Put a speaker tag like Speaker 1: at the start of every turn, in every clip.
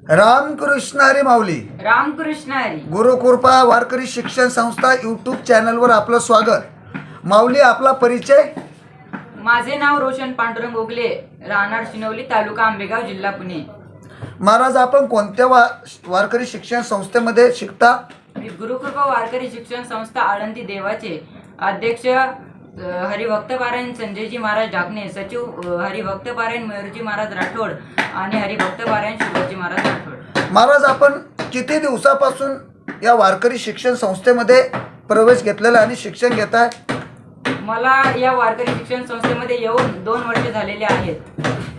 Speaker 1: रामकृष्ण हरी माऊली.
Speaker 2: रामकृष्ण हरी.
Speaker 1: गुरुकृपा वारकरी शिक्षण संस्था यूट्यूब चॅनलवर आपलं स्वागत. माऊली, आपला परिचय.
Speaker 2: माझे नाव रोशन पांडुरंग ओगले, राहणार शिनवली, तालुका आंबेगाव, जिल्हा पुणे.
Speaker 1: महाराज, आपण कोणत्या वारकरी शिक्षण संस्थेमध्ये शिकता?
Speaker 2: गुरुकृपा वारकरी शिक्षण संस्था आळंदी देवाचे अध्यक्ष हरिभक्त पारायण संजयजी महाराज ढाकणे, सचिव हरिभक्त पारायण मयूरजी महाराज राठोड आणि हरिभक्त पारायण शिवाजी महाराज राठोड.
Speaker 1: महाराज, आपण किती दिवसापासून या वारकरी शिक्षण संस्थेमध्ये प्रवेश घेतलेला आणि शिक्षण घेत आहे?
Speaker 2: मला या वारकरी शिक्षण संस्थेमध्ये येऊन 2 वर्ष झालेले आहेत.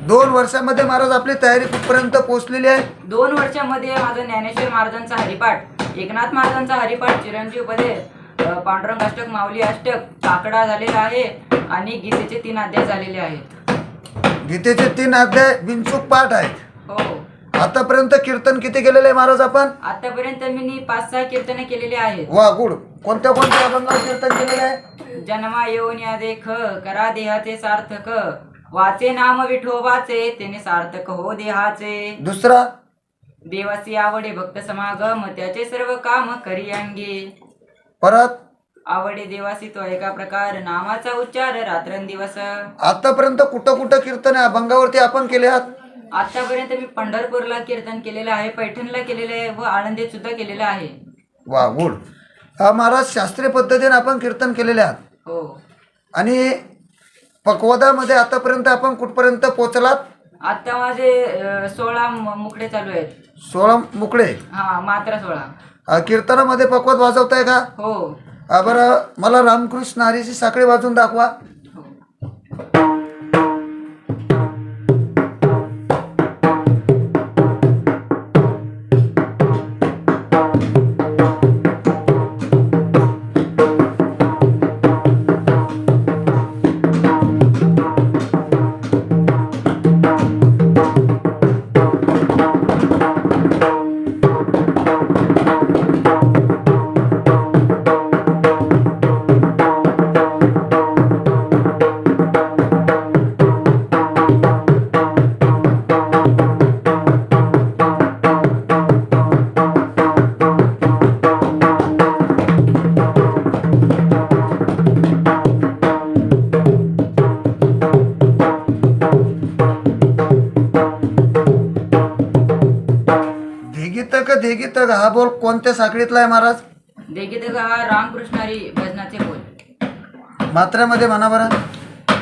Speaker 1: 2 वर्षामध्ये महाराज आपली तयारी कुठपर्यंत पोहोचलेली आहे?
Speaker 2: 2 वर्षामध्ये माझा ज्ञानेश्वर महाराजांचा हरिपाठ, एकनाथ महाराजांचा हरिपाठ, चिरंजीव पदे, पांडुरंग अष्टक, माऊली अष्टक, काकडा झालेला आहे आणि गीतेचे 3 अध्याय झालेले आहेत.
Speaker 1: गीतेचे 3 अध्याय बिनचूक पाठ आहेत.
Speaker 2: हो.
Speaker 1: आतापर्यंत कीर्तन किती केलेले आहे महाराज आपण?
Speaker 2: आतापर्यंत मी 5-6 कीर्तने केलेले आहेत.
Speaker 1: वा, गुड. कोणत्या कोणत्या अभंगावर कीर्तन केलेले आहे?
Speaker 2: जन्मा येऊन या देख, करा देहाचे सार्थक, वाचे नाम विठोबाचे, तेने सार्थक हो देहाचे.
Speaker 1: दुसरा?
Speaker 2: देवासी आवडे भक्त समागम, त्याचे सर्व काम करी अंगे.
Speaker 1: परत?
Speaker 2: आवडे देवासी तो एका प्रकार, नामाचा उच्चार रात्रंदिवस.
Speaker 1: आतापर्यंत कुठं कुठं कीर्तन आहे अभंगावरती आपण केले आहात?
Speaker 2: आतापर्यंत मी पंढरपूरला कीर्तन केलेलं आहे, पैठणला केलेलं आहे व आळंदीत सुद्धा केलेलं आहे.
Speaker 1: वा, गुड. महाराज, शास्त्रीय पद्धतीने आपण कीर्तन केलेले आहात.
Speaker 2: हो.
Speaker 1: आणि पकवादामध्ये आतापर्यंत आपण कुठपर्यंत पोहोचलात?
Speaker 2: आता माझे 16 मुकडे चालू आहेत.
Speaker 1: 16 मुकडे?
Speaker 2: हा, मात्र 16.
Speaker 1: कीर्तनामध्ये पकवाद वाजवताय का?
Speaker 2: हो.
Speaker 1: बरं, मला रामकृष्ण हरीची साखळी वाजवून दाखवा. देगीतक हा बोल कोणत्या साखळीतला आहे महाराज?
Speaker 2: देगीतग हा रामकृष्ण हरी भजनाचे बोल.
Speaker 1: मात्र्यामध्ये म्हणा बरं.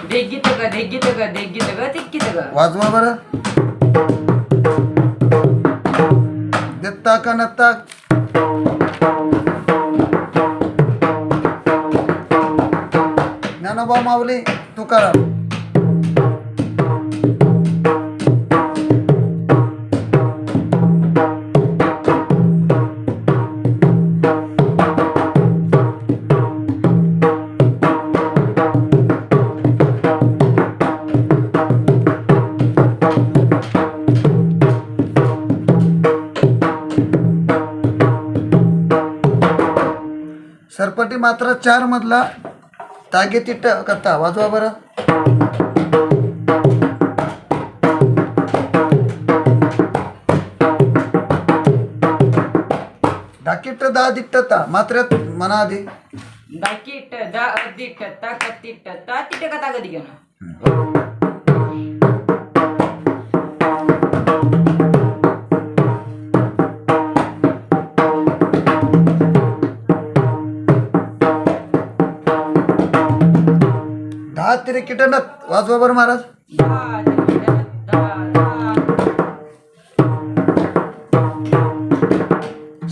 Speaker 2: देगीतग देगीतग देगीतग तिक्कीतग.
Speaker 1: वाजवा बरं. देत्ता का नत्ता? ज्ञानोबा माऊली तुकाराम. सरपटी मात्र 4 मधला तागे तिट्ट करता. वाजवा बरं. डाकिट्ट दा दिट्टता मात्र म्हणा आधी.
Speaker 2: दाकीट दा अदिट ता कतिट ता तिट कथा कधी घेणं.
Speaker 1: दहा तिरकिटनत. वाजवा बरं महाराज.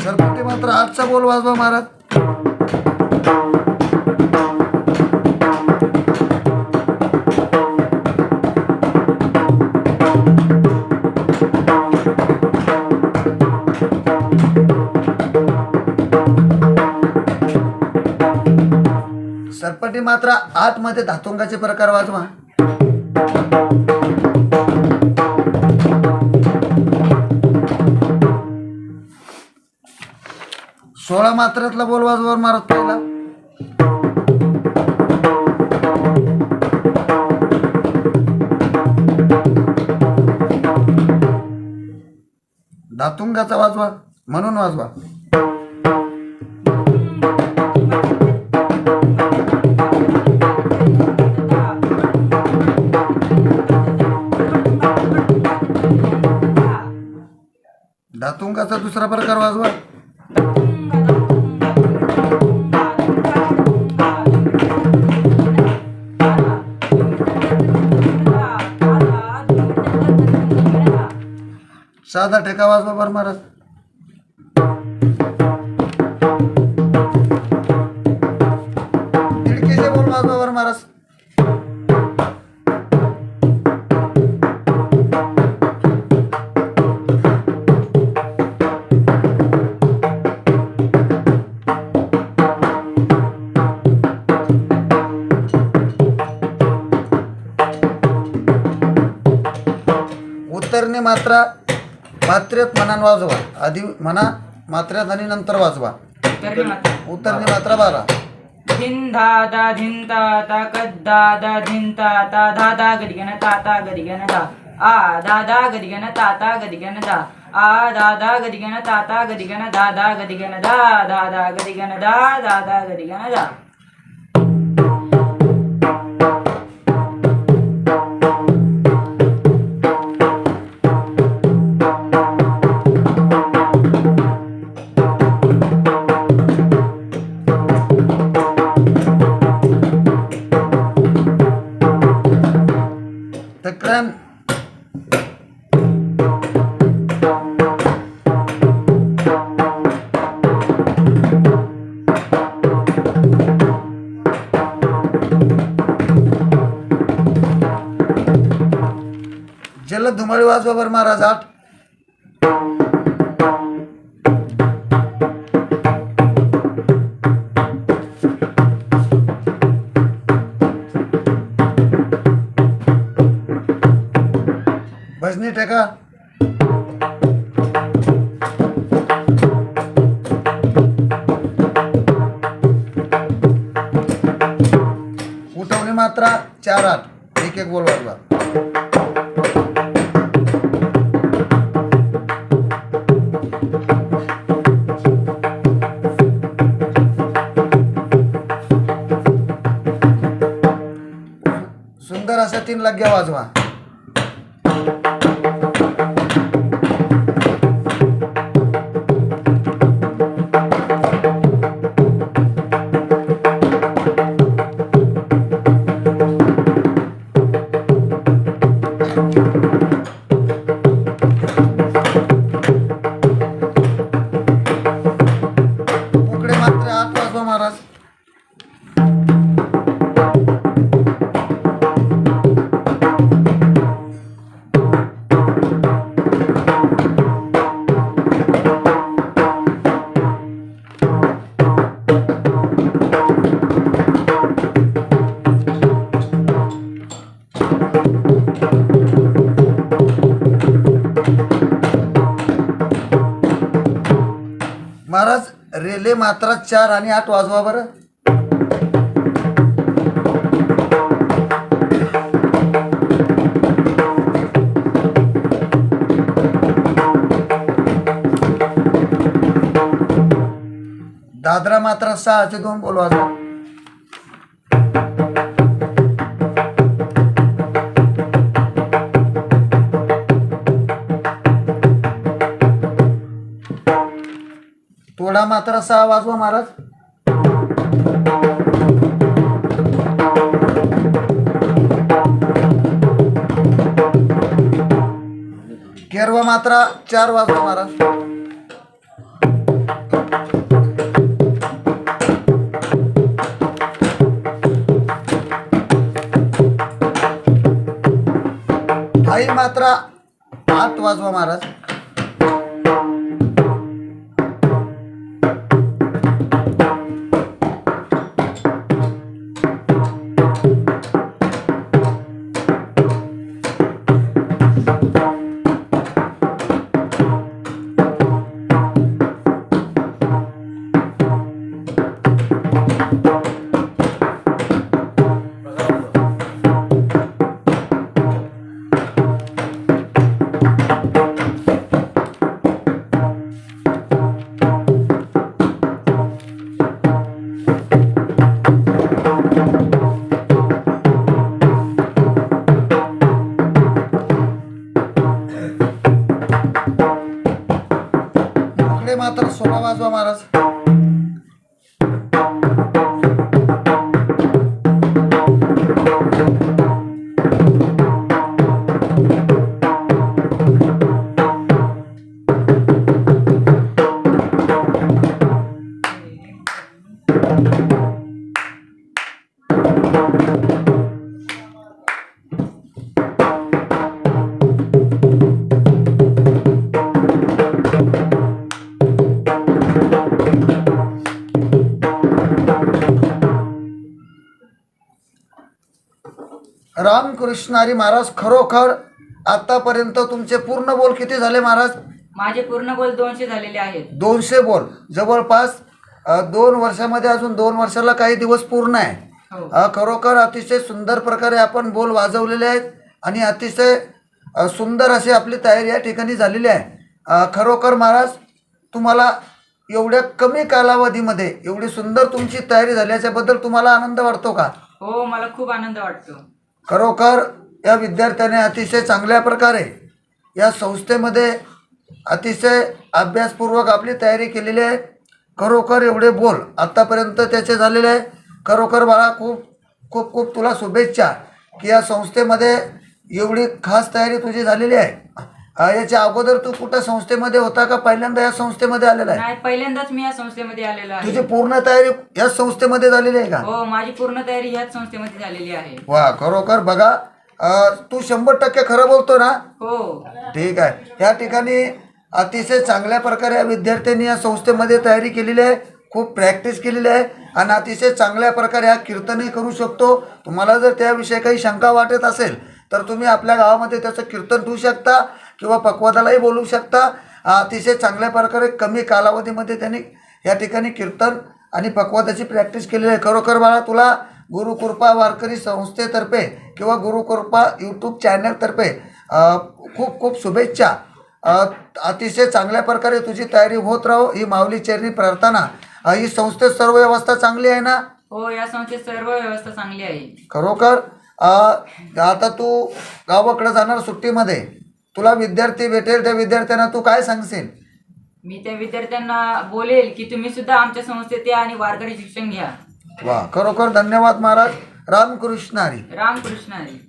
Speaker 1: सरपटी मात्र 8चा बोल वाजवा महाराज. सरपटी मात्र 8 मध्ये धातुंगाचे प्रकार वाजवा. 16 मात्रातला बोल वाजवा महाराज पहिला. धातुंगाचा वाजवा म्हणून वाजवा. धातुंगाचा दुसरा प्रकार वाजवा. साधा ठेका वाजवा बरं महाराज. तिडकीचे बोल वाजवा बरं महाराज. उत्तरने मात्रा मात्रेत मनान वाजवा. आधी म्हणा मात्रेत आणि नंतर वाजवा. उत्तरने मात्रा 12.
Speaker 2: धिन धा दा धिन ता ता कद्दा दा धिन ता ता धा दा गदिगन ता ता गदिगन दा आ दा दा गदिगन ता ता गदिगन दा आ दा दा गदिगन ता ता गदिगन दा दा गदिगन दा दा दा गदिगन दा दा दा गदिगन दा.
Speaker 1: तक्राम जलद धुमाळी वाजवा बरं महाराज. 8. भजनी ठेका. उठवणी मात्रा 4 8. एक एक बोल वाजवा. सुंदर अशा 3 लग्या वाजवा. उकडे मात्र 8 वाजवा महाराज. महाराज रेले मात्रा 4 आणि 8 वाजवा बरं. दादरा मात्रा 6 चे 2 बोल वाजवा. तोडा मात्रा 6 वाजवा महाराज. केरवा मात्रा 4 वाजवा महाराज. आई मात्रा 8 वाजवा महाराज. मात्र 16 वाजवा महाराज. रामकृष्ण हरी महाराज, खरोखर आतापर्यंत तुमचे पूर्ण बोल किती झाले महाराज?
Speaker 2: माझे पूर्ण बोल 200 झालेले आहेत.
Speaker 1: 200 बोल. जवळपास 2 वर्षामध्ये अजून 2 वर्षाला काही दिवस पूर्ण आहे.
Speaker 2: हो.
Speaker 1: खरोखर अतिशय सुंदर प्रकारे आपण बोल वाजवलेले आहेत आणि अतिशय सुंदर अशी आपली तयारी या ठिकाणी झालेली आहे. खरोखर महाराज, तुम्हाला एवढ्या कमी कालावधीमध्ये एवढी सुंदर तुमची तयारी झाल्याच्याबद्दल तुम्हाला आनंद वाटतो का?
Speaker 2: हो, मला खूप आनंद वाटतो.
Speaker 1: खरोखर या विद्यार्थ्याने अतिशय चांगल्या प्रकारे या संस्थेमध्ये अतिशय अभ्यासपूर्वक आपली तयारी केलेली आहे. खरोखर एवढे बोल आत्तापर्यंत त्याचे झालेले आहे. खरोखर बाळा, खूप खूप खूप तुला शुभेच्छा की या संस्थेमध्ये एवढी खास तयारी तुझी झालेली आहे. याच्या अगोदर तू कुठं संस्थेमध्ये होता का पहिल्यांदा या संस्थेमध्ये आलेला आहे?
Speaker 2: नाही, पहिल्यांदाच मी या संस्थेमध्ये आलेलो आहे.
Speaker 1: तुझी पूर्ण तयारी या संस्थेमध्ये झालेली आहे का?
Speaker 2: हो, माझी पूर्ण तयारी ह्याच संस्थेमध्ये झालेली आहे.
Speaker 1: वा, खरोखर बघा, तू 100% खरं बोलतो ना?
Speaker 2: हो.
Speaker 1: ठीक आहे. या ठिकाणी अतिशय चांगल्या प्रकारे या विद्यार्थ्यांनी या संस्थेमध्ये तयारी केलेली आहे, खूप प्रॅक्टिस केलेली आहे आणि अतिशय चांगल्या प्रकारे हा कीर्तनही करू शकतो. तुम्हाला जर त्याविषयी काही शंका वाटत असेल तर तुम्ही आपल्या गावामध्ये त्याचं कीर्तन ठेवू शकता किंवा पक्वादालाही बोलवू शकता. अतिशय चांगल्या प्रकारे कमी कालावधीमध्ये त्यांनी या ठिकाणी कीर्तन आणि पक्वादाची प्रॅक्टिस केलेली आहे. खरोखर बाळा, तुला गुरुकृपा वारकरी संस्थेतर्फे किंवा गुरुकृपा यूट्यूब चॅनलतर्फे खूप खूप शुभेच्छा. अतिशय चांगल्या प्रकारे तुझी तयारी होत राहो ही माऊली चरणी प्रार्थना. ही संस्थेत सर्व व्यवस्था चांगली आहे ना?
Speaker 2: हो, या संस्थेत सर्व व्यवस्था चांगली आहे.
Speaker 1: खरोखर आता तू गावाकडे जाणार सुट्टीमध्ये, तुला विद्यार्थी भेटेल, त्या विद्यार्थ्यांना तू काय सांगशील?
Speaker 2: मी त्या विद्यार्थ्यांना बोलेल की तुम्ही सुद्धा आमच्या संस्थेत या आणि वारकरी शिक्षण घ्या.
Speaker 1: वा, खरोखर धन्यवाद महाराज. रामकृष्ण हरी.
Speaker 2: रामकृष्ण हरी.